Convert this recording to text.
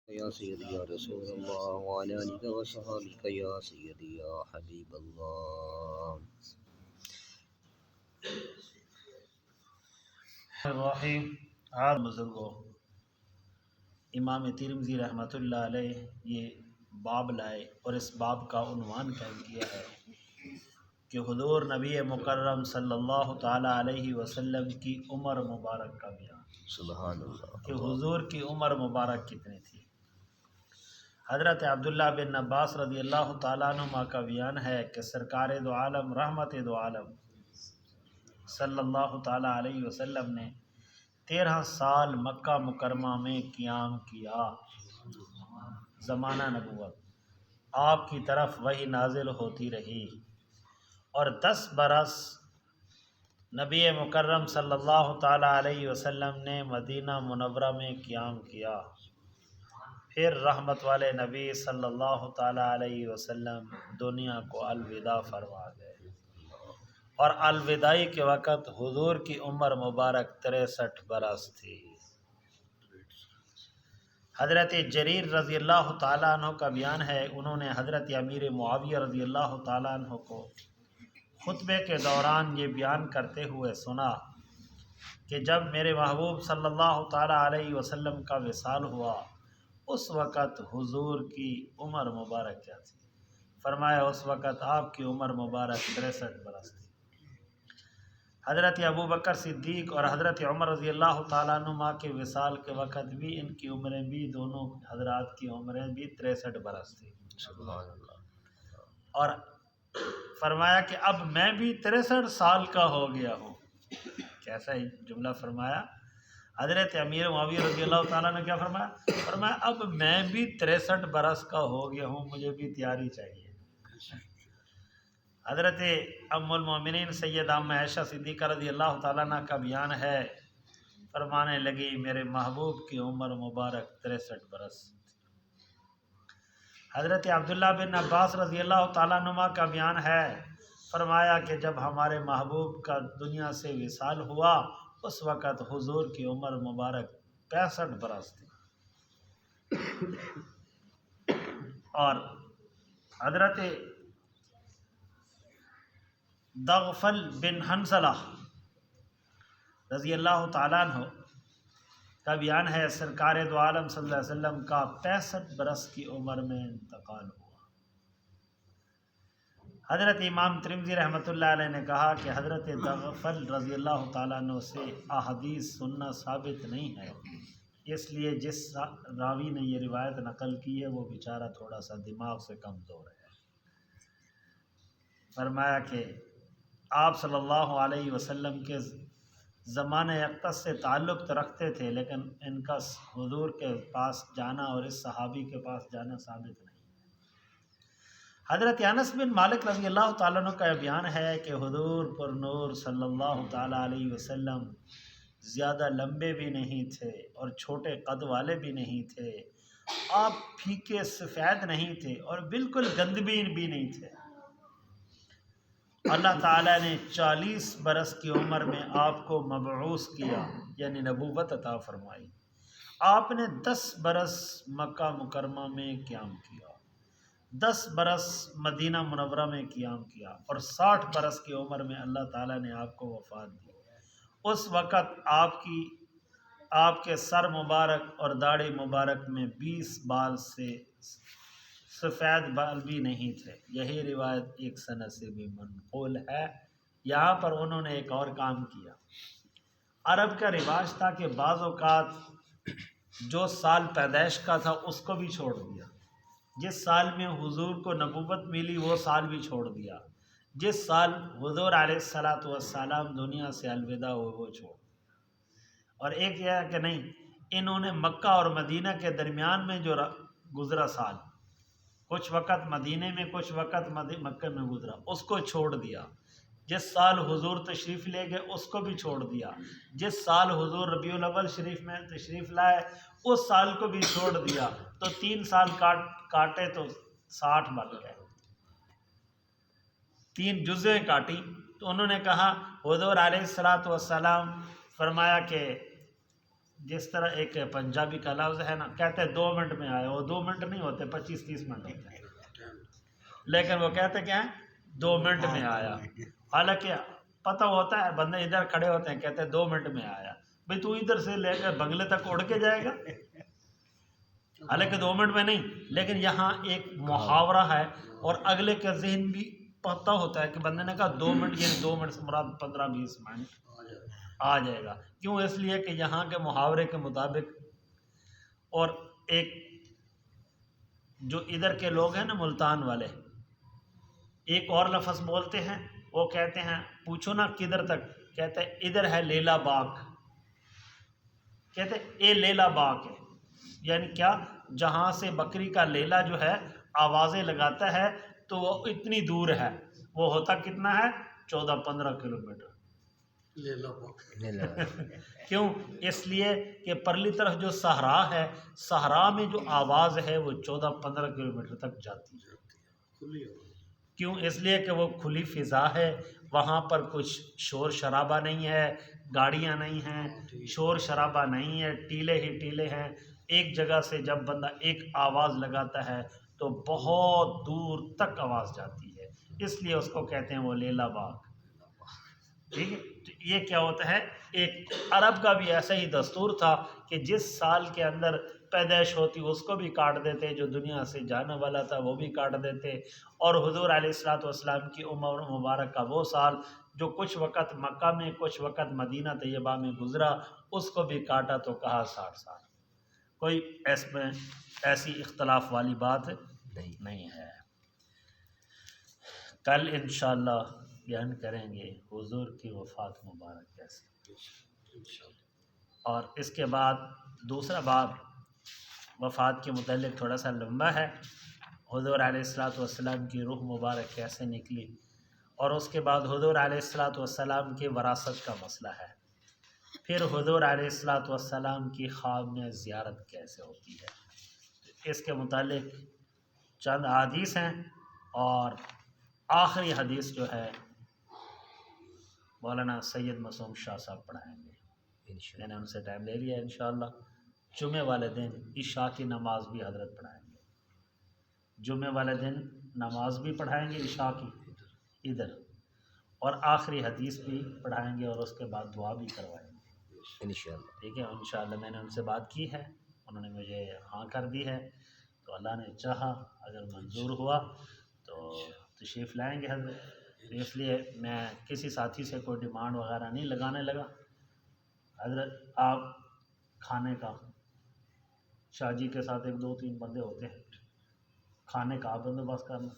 يا سيدي يا رسول الله وعلى آلك وصحابك يا سيدي يا حبيب الله. الرحیم. آج بزرگوں، امام ترمذی رحمۃ اللہ علیہ یہ باب لائے اور اس باب کا عنوان قائم کیا ہے کہ حضور نبی مکرم صلی اللہ تعالیٰ علیہ وسلم کی عمر مبارک کا بیان. سبحان اللہ. کہ حضور کی عمر مبارک کتنی تھی. حضرت عبداللہ بن عباس رضی اللہ تعالیٰ عنہ کا بیان ہے کہ سرکار دو عالم رحمت دو عالم صلی اللہ تعالیٰ علیہ وسلم نے 13 سال مکہ مکرمہ میں قیام کیا. زمانہ نبوت آپ کی طرف وحی نازل ہوتی رہی اور 10 برس نبی مکرم صلی اللہ تعالیٰ علیہ وسلم نے مدینہ منورہ میں قیام کیا. پھر رحمت والے نبی صلی اللہ تعالیٰ علیہ وسلم دنیا کو الوداع فرما گئے اور الوداعی کے وقت حضور کی عمر مبارک 63 برس تھی. حضرت جریر رضی اللہ تعالیٰ عنہ کا بیان ہے، انہوں نے حضرت امیر معاویہ رضی اللہ تعالیٰ عنہ کو خطبے کے دوران یہ بیان کرتے ہوئے سنا کہ جب میرے محبوب صلی اللہ تعالیٰ علیہ وسلم کا وصال ہوا اس وقت حضور کی عمر مبارک کیا تھی. فرمایا اس وقت آپ کی عمر مبارک 63 برس تھی. حضرت ابو بکر صدیق اور حضرت عمر رضی اللہ تعالیٰ عنہ کے وصال کے وقت بھی ان کی عمریں بھی، دونوں حضرات کی عمریں بھی 63 برس تھی. سبحان اللہ. اور فرمایا کہ اب میں بھی 63 سال کا ہو گیا ہوں. کیسا ہی جملہ فرمایا. حضرت امیر معاویہ رضی اللہ تعالیٰ نے کیا فرمایا؟ فرمایا اب میں بھی 63 برس کا ہو گیا ہوں، مجھے بھی تیاری چاہیے. حضرت ام المومنین سیدہ ام عائشہ صدیقہ رضی اللہ تعالیٰ عنہ کا بیان ہے، فرمانے لگی میرے محبوب کی عمر مبارک 63 برس. حضرت عبداللہ بن عباس رضی اللہ تعالیٰ عنہ کا بیان ہے، فرمایا کہ جب ہمارے محبوب کا دنیا سے وصال ہوا اس وقت حضور کی عمر مبارک 65 برس تھی. اور حضرت دغفل بن حنظلہ رضی اللہ تعالیٰ عنہ کا بیان ہے، سرکار دو عالم صلی اللہ علیہ وسلم کا 65 برس کی عمر میں انتقال ہوا. حضرت امام ترمذی رحمۃ اللہ علیہ نے کہا کہ حضرت دغفل رضی اللہ تعالیٰ عنہ سے احادیث سننا ثابت نہیں ہے، اس لیے جس راوی نے یہ روایت نقل کی ہے وہ بیچارہ تھوڑا سا دماغ سے کمزور ہے. فرمایا کہ آپ صلی اللہ علیہ وسلم کے زمانہ اقدس سے تعلق تو رکھتے تھے لیکن ان کا حضور کے پاس جانا اور اس صحابی کے پاس جانا ثابت نہیں. حضرت انس بن مالک رضی اللہ تعالیٰ عنہ کا بیان ہے کہ حضور پر نور صلی اللہ تعالیٰ علیہ وسلم زیادہ لمبے بھی نہیں تھے اور چھوٹے قد والے بھی نہیں تھے. آپ پھیکے سفید نہیں تھے اور بالکل گندبین بھی نہیں تھے. اللہ تعالیٰ نے 40 برس کی عمر میں آپ کو مبعوث کیا یعنی نبوت عطا فرمائی. آپ نے 10 برس مکہ مکرمہ میں قیام کیا، 10 برس مدینہ منورہ میں قیام کیا اور 60 برس کی عمر میں اللہ تعالیٰ نے آپ کو وفات دی. اس وقت آپ کے سر مبارک اور داڑھی مبارک میں 20 بال سے سفید بال بھی نہیں تھے. یہی روایت ایک سند سے بھی منقول ہے. یہاں پر انہوں نے ایک اور کام کیا. عرب کا رواج تھا کہ بعض اوقات جو سال پیدائش کا تھا اس کو بھی چھوڑ دیا. جس سال میں حضور کو نبوت ملی وہ سال بھی چھوڑ دیا. جس سال حضور علیہ السلام دنیا سے الوداع ہوئے وہ چھوڑ. اور ایک یہ کہ نہیں، انہوں نے مکہ اور مدینہ کے درمیان میں جو گزرا سال، کچھ وقت مدینے میں کچھ وقت مکہ میں گزرا، اس کو چھوڑ دیا. جس سال حضور تشریف لے گئے اس کو بھی چھوڑ دیا. جس سال حضور ربیع الاول شریف میں تشریف لائے اس سال کو بھی چھوڑ دیا. تو 3 سال کاٹے تو 60 بن گئے. 3 جزیں کاٹی تو انہوں نے کہا حضور علیہ السلام فرمایا کہ جس طرح ایک پنجابی کا لفظ ہے نا، کہتے ہیں 2 منٹ میں آیا، وہ 2 منٹ نہیں ہوتے، 25-30 منٹ ہوتے ہیں، لیکن وہ کہتے کیا ہیں 2 منٹ میں آیا، حالانکہ پتہ ہوتا ہے بندے ادھر کھڑے ہوتے ہیں کہتے ہیں 2 منٹ میں آیا، بھئی تو ادھر سے لے کر بنگلے تک اڑ کے جائے گا، حالانکہ 2 منٹ میں نہیں، لیکن یہاں ایک محاورہ ہے اور اگلے کا ذہن بھی پتہ ہوتا ہے کہ بندے نے کہا 2 منٹ، یعنی 2 منٹ سے مراد 15-20 منٹ آ جائے گا، کیوں؟ اس لیے کہ یہاں کے محاورے کے مطابق، اور ایک جو ادھر کے لوگ ہیں نا ملتان والے، ایک اور لفظ بولتے ہیں، وہ کہتے ہیں پوچھو نا کدھر تک، کہتے ہیں ادھر ہے لیلا باغ، کہتے ہیں اے لیلا باغ ہے، یعنی کیا؟ جہاں سے بکری کا لیلا جو ہے آوازیں لگاتا ہے تو وہ اتنی دور ہے، وہ ہوتا کتنا ہے؟ 14-15 کلومیٹر کیوں؟ اس لیے کہ پرلی طرف جو صحرا ہے، صحرا میں جو آواز ہے وہ 14-15 کلومیٹر تک جاتی ہے، کیوں؟ اس لیے کہ وہ کھلی فضا ہے، وہاں پر کچھ شور شرابہ نہیں ہے، گاڑیاں نہیں ہیں، شور شرابہ نہیں ہے، ٹیلے ہی ٹیلے ہیں، ایک جگہ سے جب بندہ ایک آواز لگاتا ہے تو بہت دور تک آواز جاتی ہے، اس لیے اس کو کہتے ہیں وہ لیلا باغ، ٹھیک ہے؟ تو یہ کیا ہوتا ہے، ایک عرب کا بھی ایسا ہی دستور تھا کہ جس سال کے اندر پیدائش ہوتی اس کو بھی کاٹ دیتے، جو دنیا سے جانے والا تھا وہ بھی کاٹ دیتے، اور حضور علیہ الصلوۃ والسلام کی عمر مبارک کا وہ سال جو کچھ وقت مکہ میں کچھ وقت مدینہ طیبہ میں گزرا، اس کو بھی کاٹا، تو کہا 60 سال، کوئی اس میں ایسی اختلاف والی بات نہیں ہے۔ کل انشاءاللہ بیان کریں گے حضور کی وفات مبارک کیسے، اور اس کے بعد دوسرا باب وفات کے متعلق تھوڑا سا لمبا ہے، حضور علیہ الصلوۃ والسلام کی روح مبارک کیسے نکلی، اور اس کے بعد حضور علیہ الصلوۃ والسلام کی وراثت کا مسئلہ ہے، پھر حضور علیہ الصلوۃ والسلام کی خواب میں زیارت کیسے ہوتی ہے، اس کے متعلق چند حدیث ہیں، اور آخری حدیث جو ہے مولانا سید معصوم شاہ صاحب پڑھائیں گے، میں نے ان سے ٹائم لے لیا، انشاءاللہ جمعے والے دن عشاء کی نماز بھی حضرت پڑھائیں گے، جمعے والے دن نماز بھی پڑھائیں گے عشاء کی ادھر، اور آخری حدیث بھی پڑھائیں گے، اور اس کے بعد دعا بھی کروائیں گے انشاءاللہ، ٹھیک ہے؟ انشاءاللہ میں نے ان سے بات کی ہے، انہوں نے مجھے ہاں کر دی ہے، تو اللہ نے چاہا اگر منظور ہوا تو تشریف لائیں گے حضرت، اس لیے میں کسی ساتھی سے کوئی ڈیمانڈ وغیرہ نہیں لگانے لگا، حضرت آپ کھانے کا، شاہ جی کے ساتھ 1-2-3 بندے ہوتے ہیں، کھانے کا آپ بندوبست کرنا،